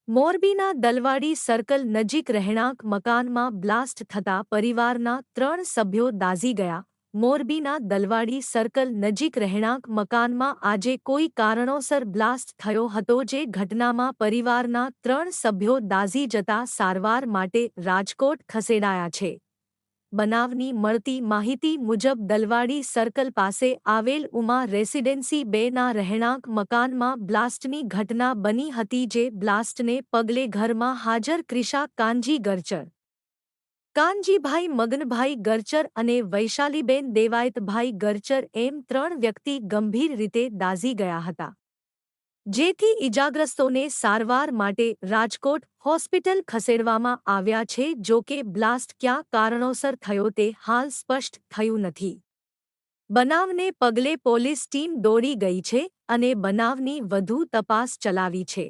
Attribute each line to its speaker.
Speaker 1: મોરબીના દલવાડી સર્કલ નજીક રહેણાંક મકાનમાં બ્લાસ્ટ થતા પરિવારના 3 સભ્યો દાઝી ગયા. મોરબીના દલવાડી સર્કલ નજીક રહેણાંક મકાનમાં આજે કોઈ કારણોસર બ્લાસ્ટ થયો હતો, જે ઘટનામાં પરિવારના 3 સભ્યો દાઝી જતા સારવાર માટે રાજકોટ ખસેડાયા છે. બનાવની મળતી માહિતી મુજબ દલવાડી સર્કલ પાસે આવેલ ઉમા રેસિડેન્સી 2 ના રહેણાંક મકાનમાં બ્લાસ્ટની ઘટના બની હતી, જે બ્લાસ્ટને પગલે ઘરમાં હાજર ક્રિશા કાનજી ગરચર, કાનજીભાઈ મગનભાઈ ગરચર અને વૈશાલીબેન દેવાયતભાઈ ગરચર એમ 3 વ્યક્તિ ગંભીર રીતે દાઝી ગયા હતા, જેથી ઇજાગ્રસ્તોને સારવાર માટે રાજકોટ હોસ્પિટલ ખસેડવામાં આવ્યા છે. જો કે બ્લાસ્ટ ક્યાં કારણોસર થયો તે હાલ સ્પષ્ટ થયું નથી. બનાવને પગલે પોલીસ ટીમ દોડી ગઈ છે અને બનાવની વધુ તપાસ ચલાવી છે.